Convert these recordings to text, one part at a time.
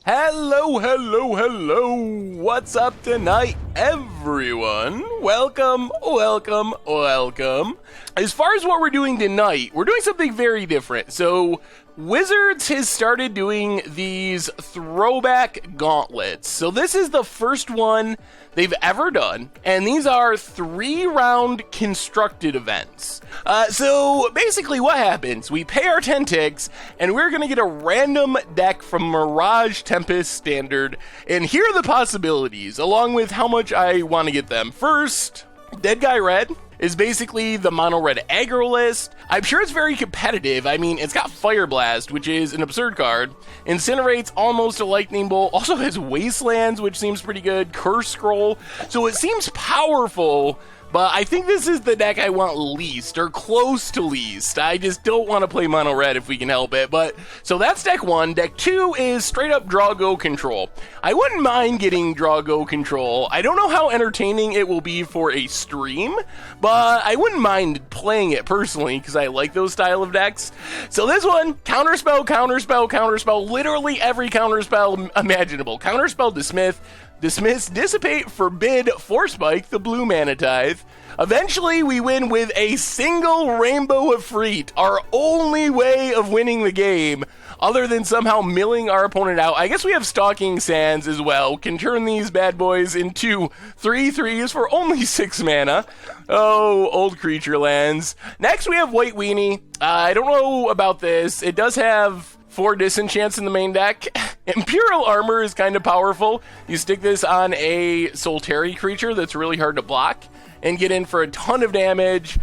Hello, hello, hello. What's up tonight, everyone? Welcome, welcome, welcome. As far as what we're doing tonight, we're doing something very different. So, Wizards has started doing these throwback gauntlets. So this is the first one they've ever done, and these are 3-round constructed events. So basically what happens, we pay our 10 ticks, and we're going to get a random deck from Mirage-Tempest standard, and here are the possibilities, along with how much I want to get them. First, Dead Guy Red is basically the mono red aggro list. I'm sure it's very competitive. I mean, it's got Fire Blast, which is an absurd card. Incinerate's almost a lightning bolt. Also has Wastelands, which seems pretty good. Curse Scroll. So it seems powerful, but I think this is the deck I want least, or close to least. I just don't want to play mono red if we can help it. But so that's deck 1. Deck 2 is straight up draw go control. I wouldn't mind getting draw go control. I don't know how entertaining it will be for a stream, but I wouldn't mind playing it personally because I like those style of decks. So this one, counterspell, counterspell, counterspell, literally every counterspell imaginable. Counterspell Dismiss, Dissipate, Forbid, Force Spike, the blue mana tithe. Eventually, we win with a single Rainbow of Freet, our only way of winning the game, other than somehow milling our opponent out. I guess we have Stalking Sands as well. Can turn these bad boys into 3/3s for only 6 mana. Oh, old creature lands. Next, we have White Weenie. I don't know about this. It does have 4 disenchants in the main deck. Imperial Armor is kind of powerful. You stick this on a Solteri creature that's really hard to block and get in for a ton of damage.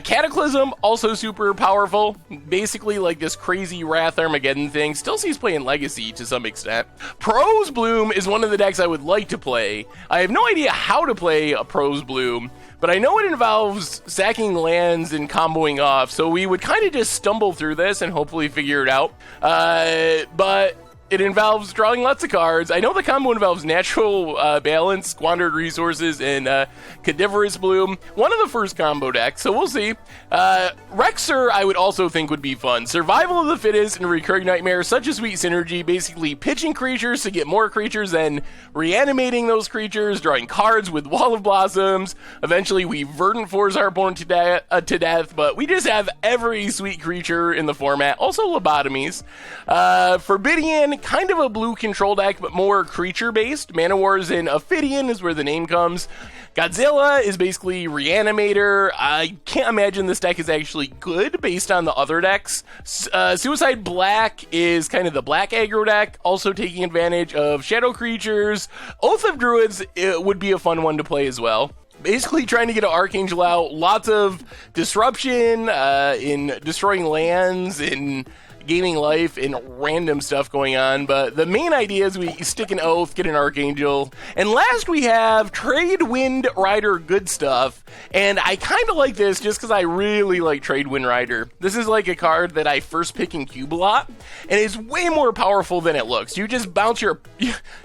Cataclysm, also super powerful. Basically like this crazy Wrath Armageddon thing. Still sees play in Legacy to some extent. Prose Bloom is one of the decks I would like to play. I have no idea how to play a Prose Bloom, but I know it involves sacking lands and comboing off, so we would kind of just stumble through this and hopefully figure it out. But it involves drawing lots of cards. I know the combo involves Natural Balance, Squandered Resources, and Cadaverous Bloom. One of the first combo decks, so we'll see. Rec-Sur I would also think would be fun. Survival of the Fittest and Recurring Nightmare, such a sweet synergy. Basically pitching creatures to get more creatures, then reanimating those creatures, drawing cards with Wall of Blossoms. Eventually we Verdant Force our opponent to death, but we just have every sweet creature in the format. Also Lobotomies. Forbidian, kind of a blue control deck, but more creature-based. Mana Wars and Ophidian is where the name comes. Godzilla is basically Reanimator. I can't imagine this deck is actually good based on the other decks. Suicide Black is kind of the black aggro deck, also taking advantage of shadow creatures. Oath of Druids would be a fun one to play as well. Basically trying to get an Archangel out. Lots of disruption in destroying lands, in gaining life, and random stuff going on, but the main idea is we stick an Oath, get an Archangel, and last we have Trade Wind Rider Good Stuff, and I kind of like this just because I really like Trade Wind Rider. This is like a card that I first pick in Cube a lot, and it's way more powerful than it looks. You just bounce you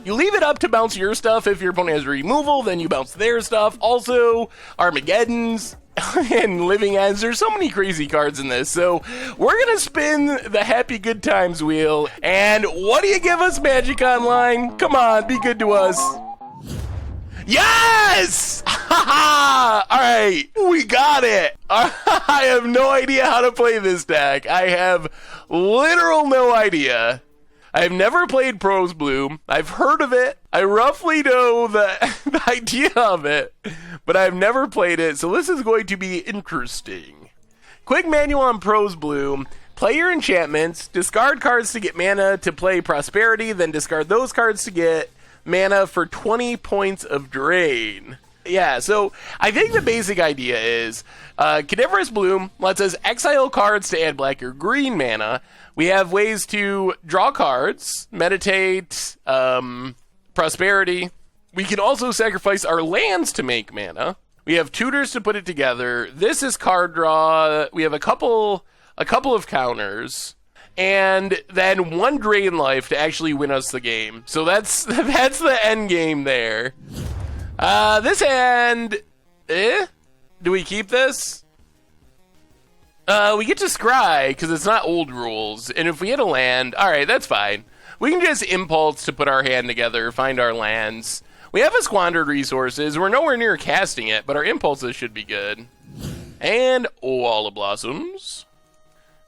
leave it up to bounce your stuff. If your opponent has removal, then you bounce their stuff. Also, Armageddons and Living Ends. There's so many crazy cards in this. So we're gonna spin the happy good times wheel. And what do you give us, Magic Online? Come on, be good to us. Yes! Haha! Alright, we got it. I have no idea how to play this deck. I have literal no idea. I've never played Prose Bloom. I've heard of it. I roughly know the idea of it, but I've never played it, so this is going to be interesting. Quick manual on Prose Bloom. Play your enchantments, discard cards to get mana to play Prosperity, then discard those cards to get mana for 20 points of drain. Yeah, so I think the basic idea is Cadaverous Bloom lets us exile cards to add black or green mana. We have ways to draw cards, meditate, prosperity. We can also sacrifice our lands to make mana. We have tutors to put it together. This is card draw. We have a couple of counters, and then 1 drain life to actually win us the game. So that's the end game there. This hand, do we keep this? We get to scry because it's not old rules, and if we hit a land, all right, that's fine. We can just impulse to put our hand together, find our lands. We have a squandered resources. We're nowhere near casting it, but our impulses should be good. And Wall of Blossoms.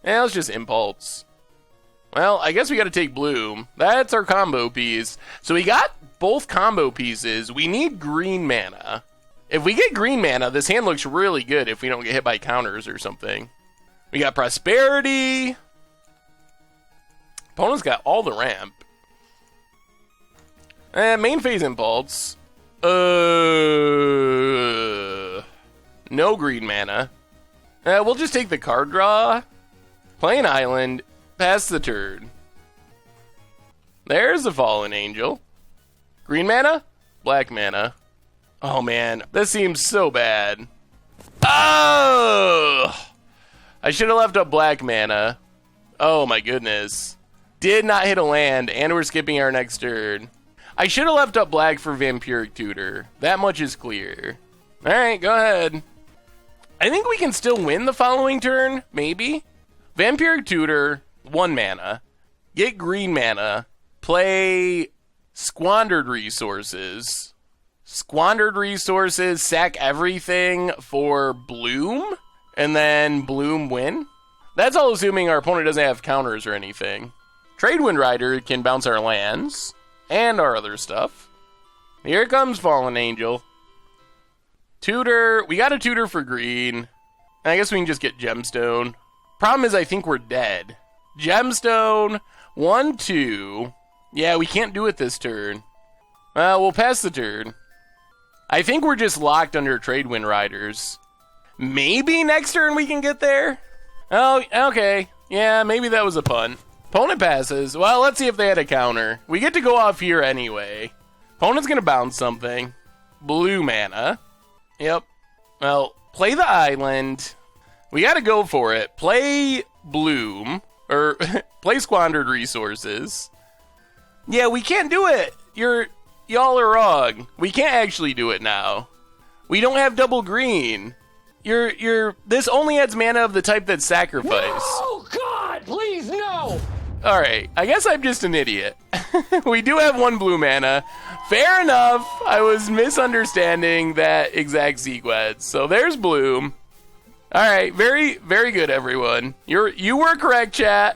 Yeah, let's just impulse. Well, I guess we got to take Bloom. That's our combo piece. So we got both combo pieces. We need green mana. If we get green mana, this hand looks really good if we don't get hit by counters or something. We got Prosperity. Opponent's got all the ramp. Main phase impulse. No green mana. We'll just take the card draw. Play an island. Pass the turn. There's the Fallen Angel. Green mana? Black mana. Oh man, this seems so bad. Oh! I should have left up black mana. Oh my goodness. Did not hit a land, and we're skipping our next turn. I should have left up black for Vampiric Tutor. That much is clear. Alright, go ahead. I think we can still win the following turn, maybe? Vampiric Tutor, 1 mana. Get green mana. Play Squandered Resources. Squandered Resources, sack everything for Bloom, and then Bloom win? That's all assuming our opponent doesn't have counters or anything. Tradewind Rider can bounce our lands, and our other stuff. Here comes Fallen Angel. Tutor, we got a tutor for green. I guess we can just get Gemstone. Problem is I think we're dead. Gemstone, 1-2. Yeah, we can't do it this turn. We'll pass the turn. I think we're just locked under Tradewind Riders. Maybe next turn we can get there? Oh, okay. Yeah, maybe that was a punt. Opponent passes. Well, let's see if they had a counter. We get to go off here anyway. Opponent's gonna bounce something. Blue mana. Yep. Well, play the island. We gotta go for it. Play Bloom. Or, play Squandered Resources. Yeah, we can't do it. Y'all are wrong. We can't actually do it now. We don't have double green. This only adds mana of the type that's sacrifice. Oh God, please no! Alright, I guess I'm just an idiot. We do have 1 blue mana. Fair enough. I was misunderstanding that exact sequence. So there's Bloom. Alright, very, very good, everyone. You were correct, chat.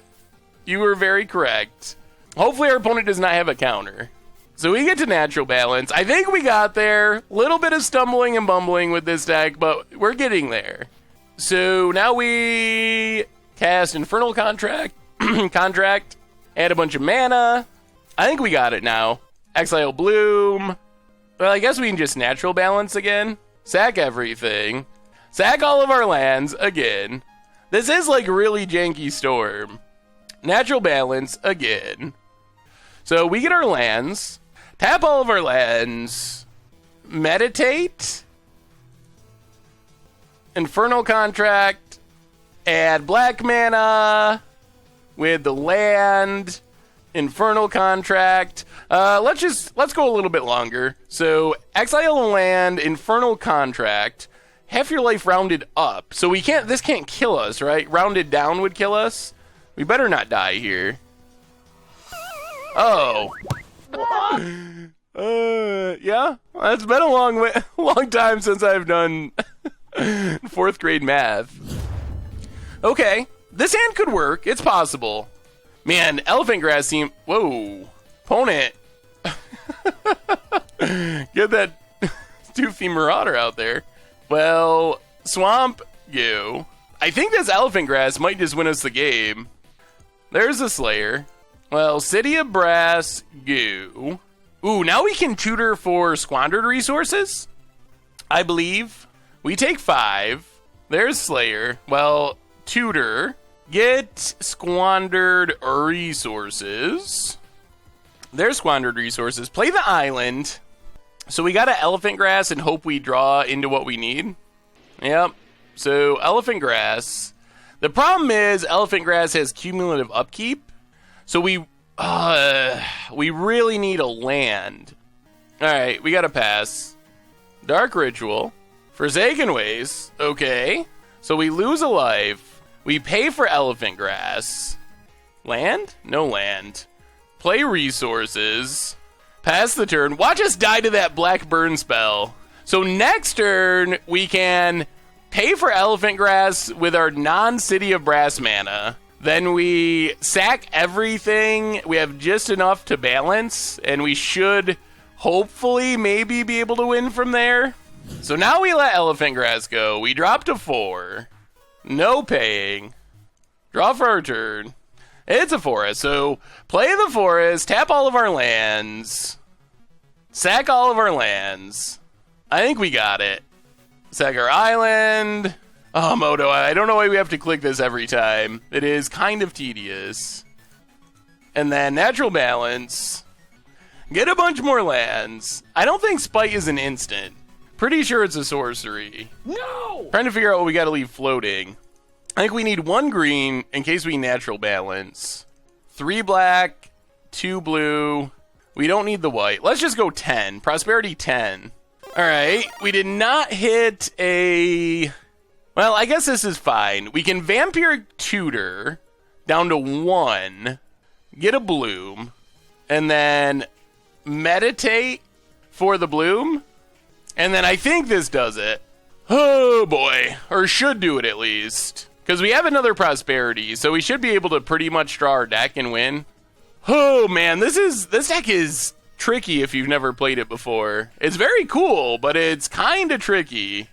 You were very correct. Hopefully our opponent does not have a counter. So we get to Natural Balance. I think we got there. Little bit of stumbling and bumbling with this deck, but we're getting there. So now we cast Infernal Contract, add a bunch of mana. I think we got it now. Exile Bloom. Well, I guess we can just Natural Balance again. Sack everything. Sack all of our lands again. This is like really janky Storm. Natural Balance again. So we get our lands. Tap all of our lands. Meditate. Infernal Contract. Add black mana with the land. Infernal Contract. Let's go a little bit longer. So exile a land, Infernal Contract. Half your life rounded up. So this can't kill us, right? Rounded down would kill us. We better not die here. Oh. Yeah. Well, it's been a long time since I've done 4th grade math. Okay. This hand could work. It's possible. Man, Elephant Grass seem... Whoa. Opponent. Get that Toothy Marauder out there. Well, Swamp Goo. I think this Elephant Grass might just win us the game. There's the Slayer. Well, City of Brass, Goo. Ooh, now we can tutor for Squandered Resources, I believe. We take 5. There's Slayer. Well, tutor. Get Squandered Resources. There's Squandered Resources. Play the island. So we got an Elephant Grass and hope we draw into what we need. Yep. So, Elephant Grass. The problem is Elephant Grass has cumulative upkeep. So we really need a land. Alright, we gotta pass. Dark Ritual. Forsaken Ways. Okay. So we lose a life. We pay for Elephant Grass. Land? No land. play resources, pass the turn, watch us die to that black burn spell. So next turn, we can pay for Elephant Grass with our non-City of Brass mana. Then we sack everything. We have just enough to balance, and we should hopefully maybe be able to win from there. So now we let Elephant Grass go. We drop to 4. No paying. Draw for our turn. It's a forest, so play the forest, tap all of our lands, sack all of our lands. I think we got it. Sack our island. Oh, Moto, I don't know why we have to click this every time. It is kind of tedious. And then natural balance. Get a bunch more lands. I don't think Spite is an instant. Pretty sure it's a sorcery. No! Trying to figure out what we got to leave floating. I think we need 1 green in case we natural balance. 3 black, 2 blue. We don't need the white. Let's just go 10. Prosperity 10. All right. We did not hit a... Well, I guess this is fine. We can Vampiric Tutor down to 1. Get a bloom. And then meditate for the bloom. And then I think this does it. Oh, boy. Or should do it at least. Because we have another prosperity, so we should be able to pretty much draw our deck and win. Oh, man, this deck is tricky if you've never played it before. It's very cool, but it's kind of tricky.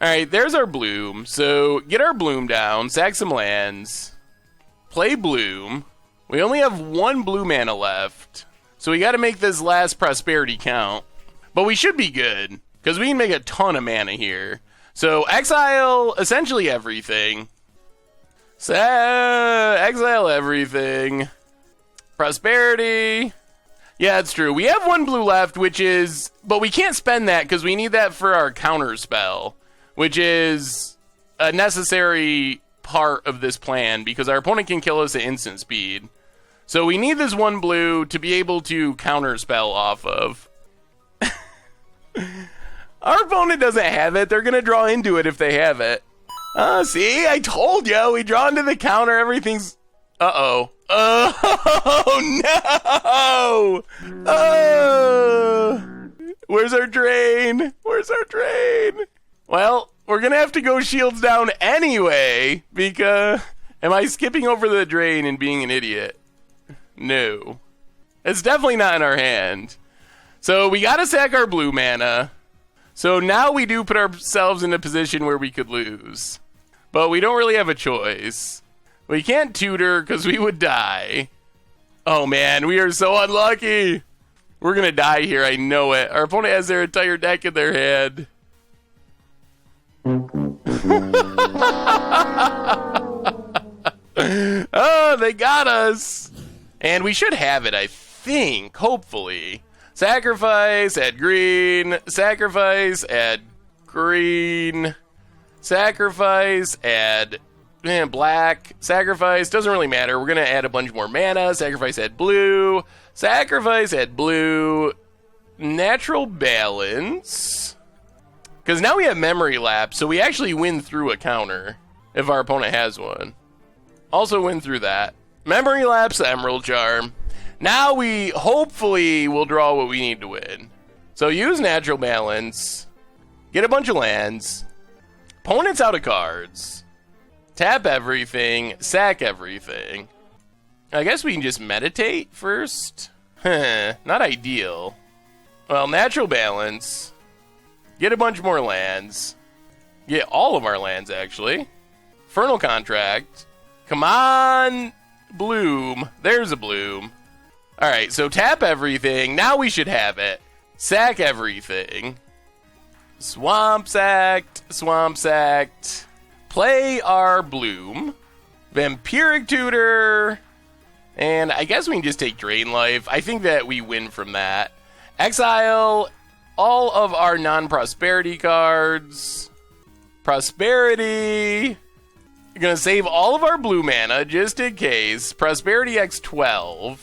All right, there's our bloom. So get our bloom down, sack some lands, play bloom. We only have 1 blue mana left, so we got to make this last prosperity count. But we should be good, because we can make a ton of mana here. So exile essentially everything. Exile everything. Prosperity. Yeah, it's true. We have 1 blue left, but we can't spend that because we need that for our counter spell, which is a necessary part of this plan because our opponent can kill us at instant speed. So we need this 1 blue to be able to counter spell off of. Our opponent doesn't have it. They're going to draw into it if they have it. See, I told you. We draw into the counter. Everything's... Uh-oh. Oh, no! Oh! Where's our drain? Where's our drain? Well, we're going to have to go shields down anyway, because... Am I skipping over the drain and being an idiot? No. It's definitely not in our hand. So we got to sack our blue mana. So now we do put ourselves in a position where we could lose. But we don't really have a choice. We can't tutor because we would die. Oh man, we are so unlucky. We're going to die here, I know it. Our opponent has their entire deck in their hand. Oh, they got us. And we should have it, I think, hopefully. Sacrifice, add green. Sacrifice, add green. Sacrifice, add black. Sacrifice, doesn't really matter. We're going to add a bunch more mana. Sacrifice, add blue. Sacrifice, add blue. Natural balance. Because now we have memory lapse, so we actually win through a counter if our opponent has one. Also win through that. Memory lapse, Emerald Charm. Now we hopefully will draw what we need to win. So use natural balance. Get a bunch of lands. Opponent's out of cards. Tap everything. Sack everything. I guess we can just meditate first. Not ideal. Well, natural balance. Get a bunch more lands. Get all of our lands, actually. Infernal Contract. Come on, bloom. There's a bloom. All right, so tap everything. Now we should have it. Sack everything. Swamp sacked. Swamp sacked. Play our bloom. Vampiric Tutor. And I guess we can just take Drain Life. I think that we win from that. Exile all of our non-prosperity cards. Prosperity. We're going to save all of our blue mana just in case. Prosperity X12.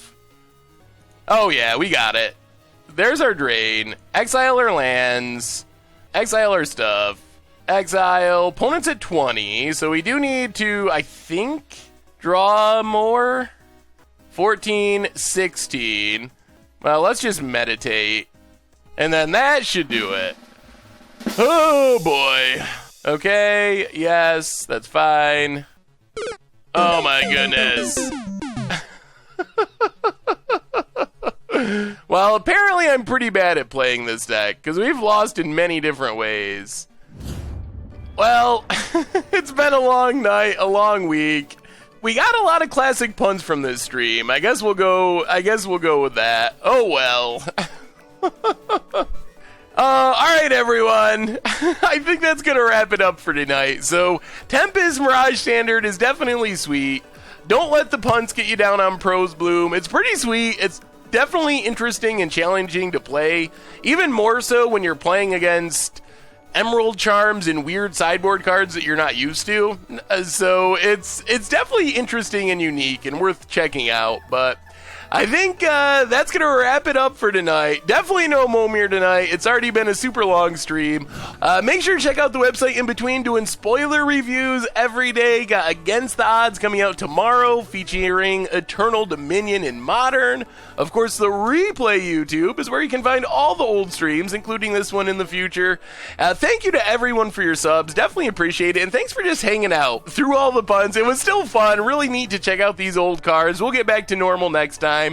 Oh yeah, we got it. There's our drain. Exile our lands. Exile our stuff. Exile. Opponent's at 20, so we do need to, I think, draw more. 14, 16. Well, let's just meditate. And then that should do it. Oh, boy. Okay, yes, that's fine. Oh, my goodness. Well, apparently I'm pretty bad at playing this deck, because we've lost in many different ways. Well, it's been a long night, a long week. We got a lot of classic puns from this stream. I guess we'll go with that. Oh well. Alright everyone, I think that's going to wrap it up for tonight. So, Tempest Mirage Standard is definitely sweet. Don't let the puns get you down on Pros Bloom. It's pretty sweet. It's definitely interesting and challenging to play. Even more so when you're playing against Emerald Charms and weird sideboard cards that you're not used to. So, it's definitely interesting and unique and worth checking out, but I think that's going to wrap it up for tonight. Definitely no Momir tonight. It's already been a super long stream. Make sure to check out the website in between, doing spoiler reviews every day. Got Against the Odds coming out tomorrow, featuring Eternal Dominion in Modern. Of course, the replay YouTube is where you can find all the old streams, including this one in the future. Thank you to everyone for your subs. Definitely appreciate it. And thanks for just hanging out through all the puns. It was still fun. Really neat to check out these old cards. We'll get back to normal next time.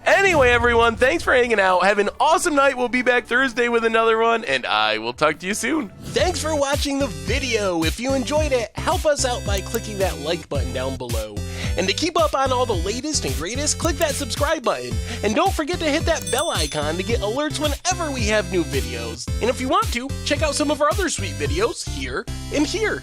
Anyway, everyone, thanks for hanging out. Have an awesome night. We'll be back Thursday with another one, and I will talk to you soon. Thanks for watching the video. If you enjoyed it, help us out by clicking that like button down below. And to keep up on all the latest and greatest, click that subscribe button. And don't forget to hit that bell icon to get alerts whenever we have new videos. And if you want to, check out some of our other sweet videos here and here.